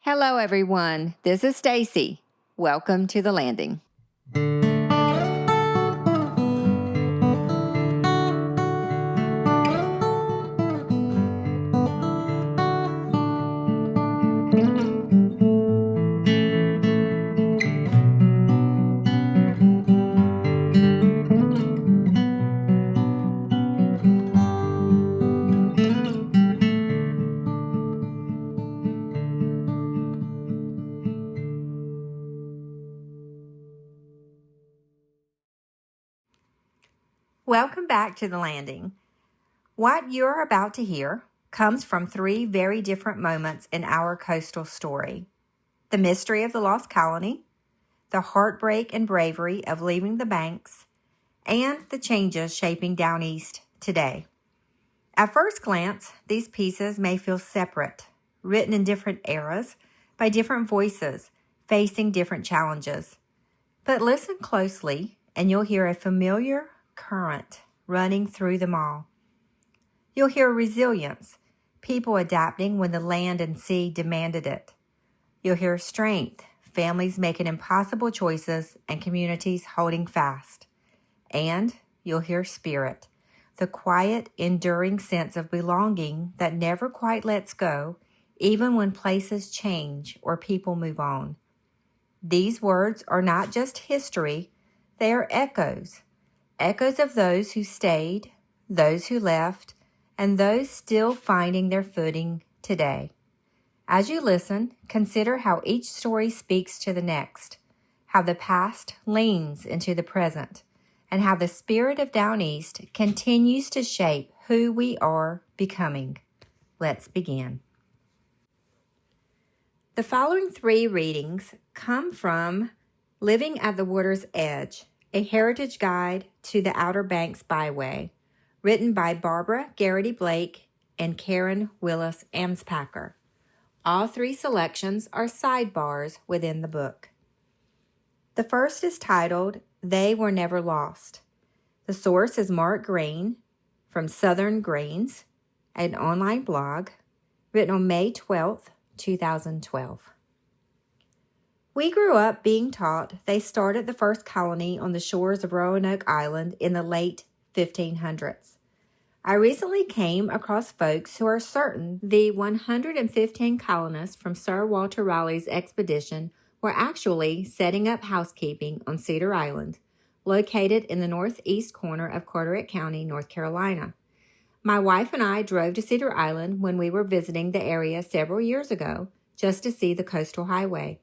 Hello, everyone. This is Stacy. Welcome to the landing. Welcome back to the landing. What you're about to hear comes from three very different moments in our coastal story: the mystery of the lost colony, the heartbreak and bravery of leaving the banks, and the changes shaping Down East today. At first glance, these pieces may feel separate, written in different eras, by different voices, facing different challenges. But listen closely, and you'll hear a familiar current running through them all. You'll hear resilience, people adapting when the land and sea demanded it. You'll hear strength, families making impossible choices and communities holding fast. And you'll hear spirit, the quiet, enduring sense of belonging that never quite lets go, even when places change or people move on. These words are not just history, they are echoes of those who stayed, those who left, and those still finding their footing today. As you listen, consider how each story speaks to the next, how the past leans into the present, and how the spirit of Down East continues to shape who we are becoming. Let's begin. The following three readings come from Living at the Water's Edge, a heritage guide to the Outer Banks Byway, written by Barbara Garrity Blake and Karen Willis Amspacher. All three selections are sidebars within the book. The first is titled, They Were Never Lost. The source is Mark Green from Southern Greens, an online blog, written on May 12th, 2012. We grew up being taught they started the first colony on the shores of Roanoke Island in the late 1500s. I recently came across folks who are certain the 115 colonists from Sir Walter Raleigh's expedition were actually setting up housekeeping on Cedar Island, located in the northeast corner of Carteret County, North Carolina. My wife and I drove to Cedar Island when we were visiting the area several years ago just to see the coastal highway.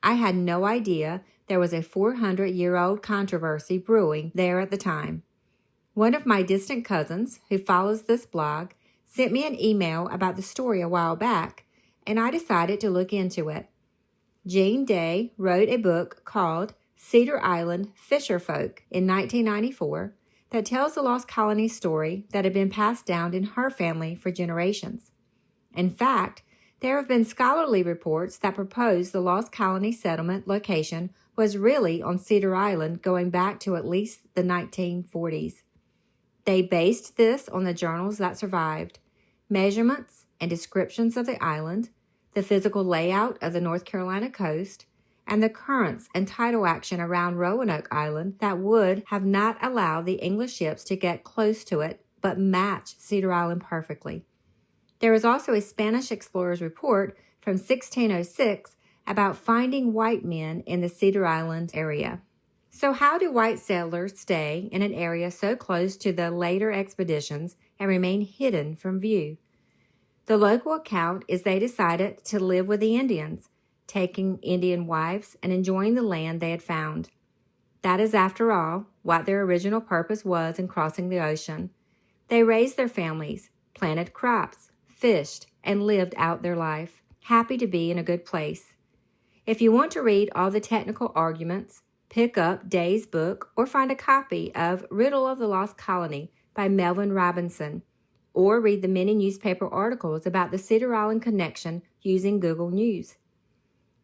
I had no idea there was a 400-year-old controversy brewing there at the time. One of my distant cousins, who follows this blog, sent me an email about the story a while back, and I decided to look into it. Jean Day wrote a book called Cedar Island Fisherfolk in 1994 that tells the lost colony story that had been passed down in her family for generations. In fact, there have been scholarly reports that propose the lost colony settlement location was really on Cedar Island going back to at least the 1940s. They based this on the journals that survived, measurements and descriptions of the island, the physical layout of the North Carolina coast, and the currents and tidal action around Roanoke Island that would have not allowed the English ships to get close to it but match Cedar Island perfectly. There is also a Spanish explorer's report from 1606 about finding white men in the Cedar Island area. So how do white settlers stay in an area so close to the later expeditions and remain hidden from view? The local account is they decided to live with the Indians, taking Indian wives and enjoying the land they had found. That is, after all, what their original purpose was in crossing the ocean. They raised their families, planted crops, fished, and lived out their life, happy to be in a good place. If you want to read all the technical arguments, pick up Day's book or find a copy of Riddle of the Lost Colony by Melvin Robinson, or read the many newspaper articles about the Cedar Island connection using Google News.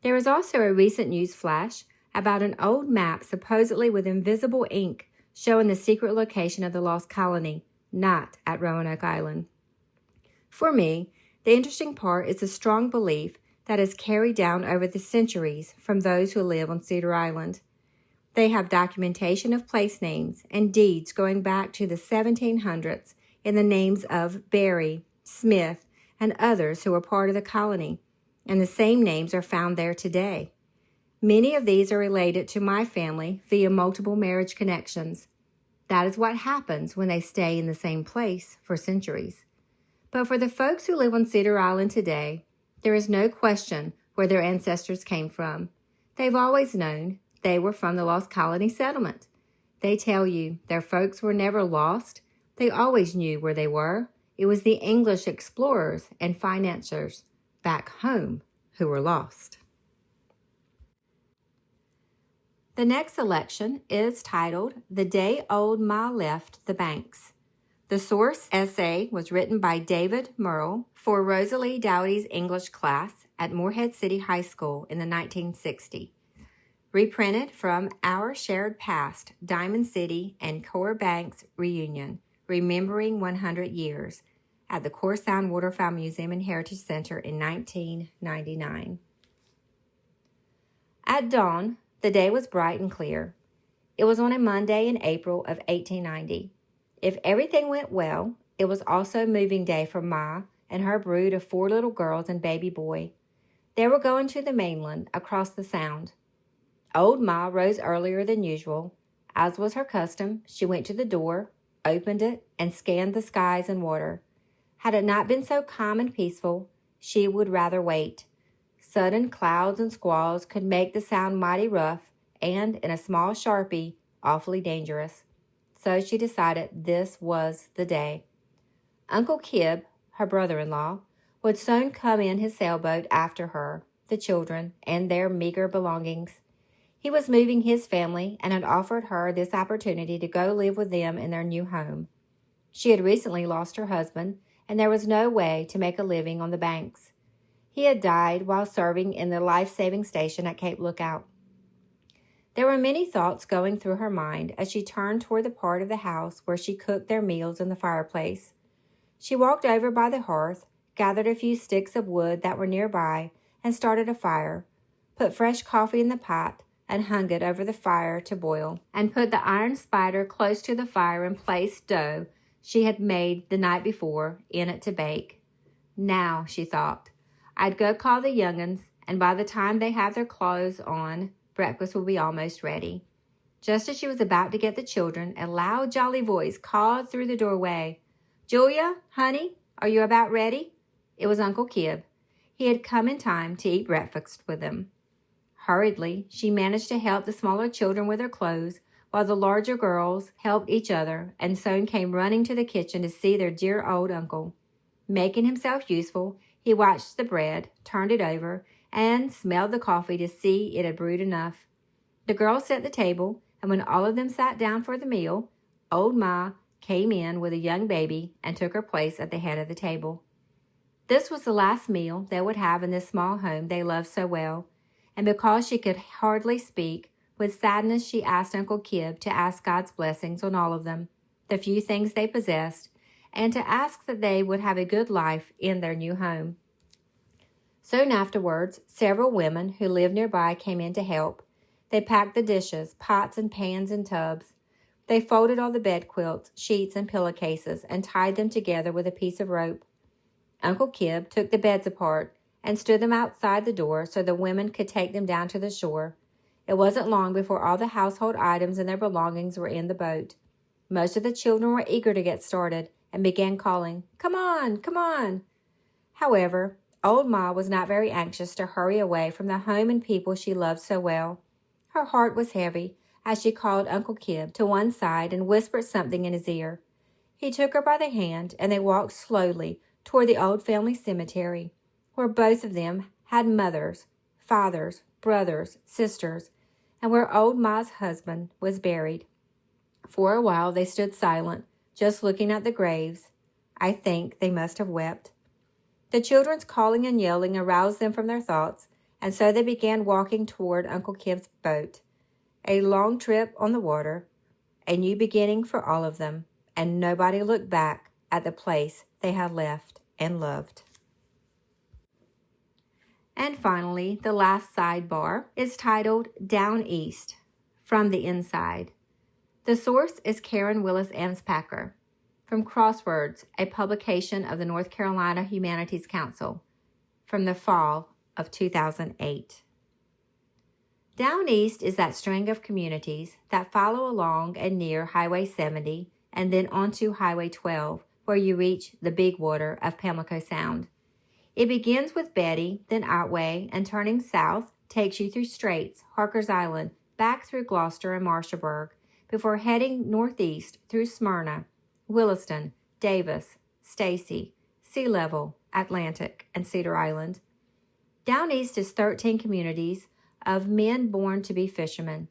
There is also a recent news flash about an old map supposedly with invisible ink showing the secret location of the lost colony, not at Roanoke Island. For me, the interesting part is the strong belief that is carried down over the centuries from those who live on Cedar Island. They have documentation of place names and deeds going back to the 1700s in the names of Berry, Smith, and others who were part of the colony, and the same names are found there today. Many of these are related to my family via multiple marriage connections. That is what happens when they stay in the same place for centuries. But for the folks who live on Cedar Island today, there is no question where their ancestors came from. They've always known they were from the Lost Colony Settlement. They tell you their folks were never lost. They always knew where they were. It was the English explorers and financiers back home who were lost. The next selection is titled The Day Old Ma Left the Banks. The source essay was written by David Murrell for Rosalie Dowdy's English class at Morehead City High School in the 1960s. Reprinted from Our Shared Past, Diamond City and Core Banks Reunion, Remembering 100 Years, at the Core Sound Waterfowl Museum and Heritage Center in 1999. At dawn, the day was bright and clear. It was on a Monday in April of 1890. If everything went well, it was also moving day for Ma and her brood of 4 little girls and baby boy. They were going to the mainland across the Sound. Old Ma rose earlier than usual. As was her custom, she went to the door, opened it, and scanned the skies and water. Had it not been so calm and peaceful, she would rather wait. Sudden clouds and squalls could make the Sound mighty rough and, in a small Sharpie, awfully dangerous. So she decided this was the day. Uncle Kib, her brother-in-law, would soon come in his sailboat after her, the children, and their meager belongings. He was moving his family and had offered her this opportunity to go live with them in their new home. She had recently lost her husband, and there was no way to make a living on the banks. He had died while serving in the life-saving station at Cape Lookout. There were many thoughts going through her mind as she turned toward the part of the house where she cooked their meals in the fireplace. She walked over by the hearth, gathered a few sticks of wood that were nearby, and started a fire, put fresh coffee in the pot, and hung it over the fire to boil, and put the iron spider close to the fire and placed dough she had made the night before in it to bake. Now, she thought, I'd go call the young'uns, and by the time they have their clothes on, breakfast will be almost ready. Just as she was about to get the children, a loud, jolly voice called through the doorway, Julia, honey, are you about ready? It was Uncle Kib. He had come in time to eat breakfast with them. Hurriedly, she managed to help the smaller children with their clothes, while the larger girls helped each other and soon came running to the kitchen to see their dear old uncle. Making himself useful, he watched the bread, turned it over, and smelled the coffee to see it had brewed enough. The girls set the table, and when all of them sat down for the meal, old Ma came in with a young baby and took her place at the head of the table. This was the last meal they would have in this small home they loved so well, and because she could hardly speak, with sadness she asked Uncle Kib to ask God's blessings on all of them, the few things they possessed, and to ask that they would have a good life in their new home. Soon afterwards, several women who lived nearby came in to help. They packed the dishes, pots and pans and tubs. They folded all the bed quilts, sheets, and pillowcases and tied them together with a piece of rope. Uncle Kib took the beds apart and stood them outside the door so the women could take them down to the shore. It wasn't long before all the household items and their belongings were in the boat. Most of the children were eager to get started and began calling, "Come on, come on!" However, old Ma was not very anxious to hurry away from the home and people she loved so well. Her heart was heavy as she called Uncle Kib to one side and whispered something in his ear. He took her by the hand, and they walked slowly toward the old family cemetery, where both of them had mothers, fathers, brothers, sisters, and where old Ma's husband was buried. For a while they stood silent, just looking at the graves. I think they must have wept. The children's calling and yelling aroused them from their thoughts, and so they began walking toward Uncle Kib's boat. A long trip on the water, a new beginning for all of them, and nobody looked back at the place they had left and loved. And finally, the last sidebar is titled Down East, From the Inside. The source is Karen Willis Anspacher from Crosswords, a publication of the North Carolina Humanities Council from the fall of 2008. Down East is that string of communities that follow along and near Highway 70 and then onto Highway 12, where you reach the big water of Pamlico Sound. It begins with Betty, then Otway, and turning south takes you through Straits, Harker's Island, back through Gloucester and Marshallburg, before heading northeast through Smyrna, Williston, Davis, Stacy, Sea Level, Atlantic, and Cedar Island. Down east is 13 communities of men born to be fishermen,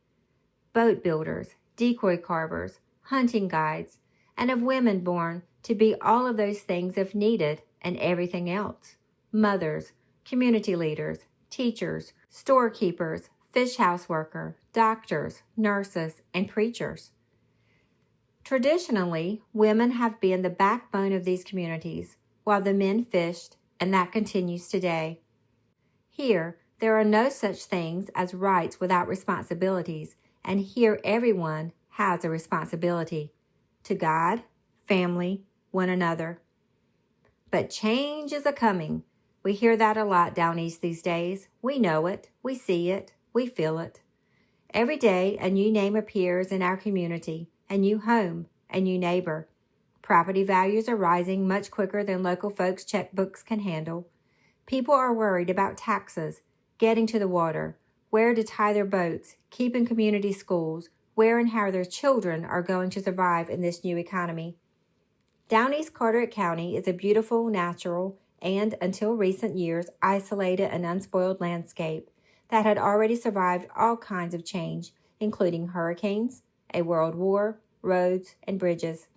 boat builders, decoy carvers, hunting guides, and of women born to be all of those things if needed and everything else. Mothers, community leaders, teachers, storekeepers, fish house worker, doctors, nurses, and preachers. Traditionally, women have been the backbone of these communities, while the men fished, and that continues today. Here, there are no such things as rights without responsibilities, and here everyone has a responsibility to God, family, one another. But change is a-coming. We hear that a lot down east these days. We know it, we see it, we feel it. Every day, a new name appears in our community, a new home, a new neighbor. Property values are rising much quicker than local folks' checkbooks can handle. People are worried about taxes, getting to the water, where to tie their boats, keeping community schools, where and how their children are going to survive in this new economy. Down East Carteret County is a beautiful, natural, and, until recent years, isolated and unspoiled landscape that had already survived all kinds of change, including hurricanes, a world war, roads, and bridges.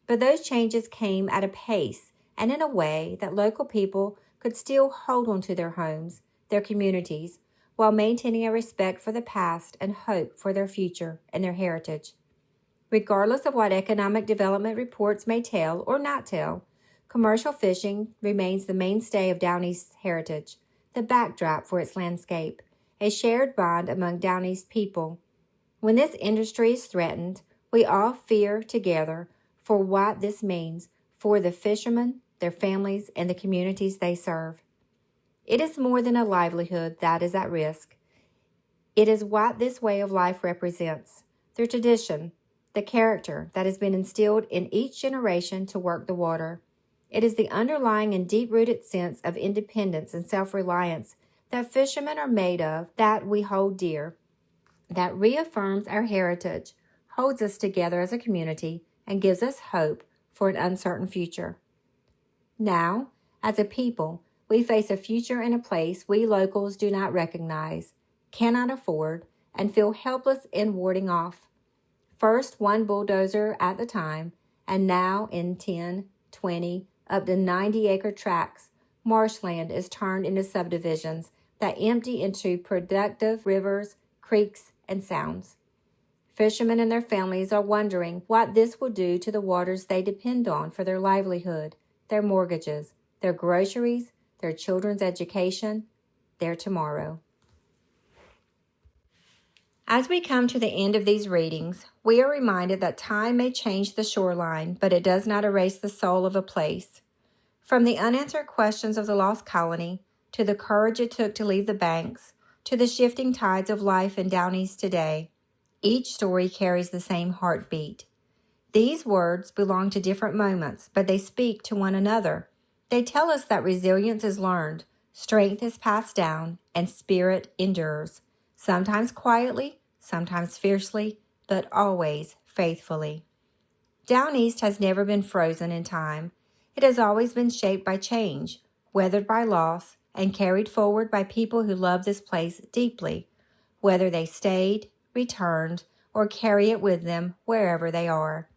But those changes came at a pace and in a way that local people could still hold on to their homes, their communities, while maintaining a respect for the past and hope for their future and their heritage. Regardless of what economic development reports may tell or not tell, commercial fishing remains the mainstay of Down East's heritage, the backdrop for its landscape, a shared bond among Down East people. When this industry is threatened, we all fear together for what this means for the fishermen, their families, and the communities they serve. It is more than a livelihood that is at risk. It is what this way of life represents, the tradition, the character that has been instilled in each generation to work the water. It is the underlying and deep-rooted sense of independence and self-reliance that fishermen are made of that we hold dear, that reaffirms our heritage, holds us together as a community, and gives us hope for an uncertain future. Now, as a people, we face a future and a place we locals do not recognize, cannot afford, and feel helpless in warding off. First one bulldozer at the time, and now in 10, 20, up to 90-acre tracts, marshland is turned into subdivisions that empty into productive rivers, creeks, and sounds. Fishermen and their families are wondering what this will do to the waters they depend on for their livelihood, their mortgages, their groceries, their children's education, their tomorrow. As we come to the end of these readings, we are reminded that time may change the shoreline, but it does not erase the soul of a place. From the unanswered questions of the lost colony, to the courage it took to leave the banks, to the shifting tides of life in Down East today, each story carries the same heartbeat. These words belong to different moments, but they speak to one another. They tell us that resilience is learned, strength is passed down, and spirit endures, sometimes quietly, sometimes fiercely, but always faithfully. Down East has never been frozen in time. It has always been shaped by change, weathered by loss, and carried forward by people who love this place deeply, whether they stayed, returned, or carry it with them wherever they are.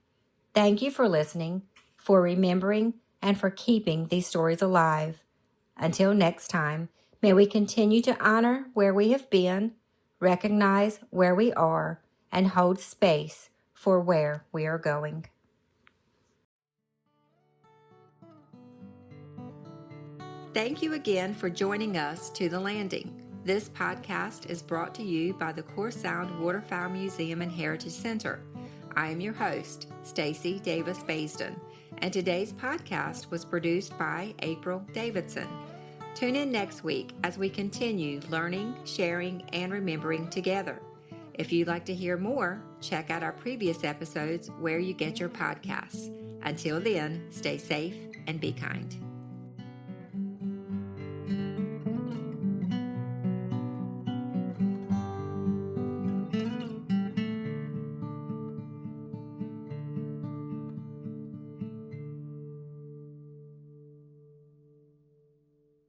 Thank you for listening, for remembering, and for keeping these stories alive. Until next time, may we continue to honor where we have been, recognize where we are, and hold space for where we are going. Thank you again for joining us to The Landing. This podcast is brought to you by the Core Sound Waterfowl Museum and Heritage Center. I am your host, Stacy Davis Baisden, and today's podcast was produced by April Davidson. Tune in next week as we continue learning, sharing, and remembering together. If you'd like to hear more, check out our previous episodes where you get your podcasts. Until then, stay safe and be kind.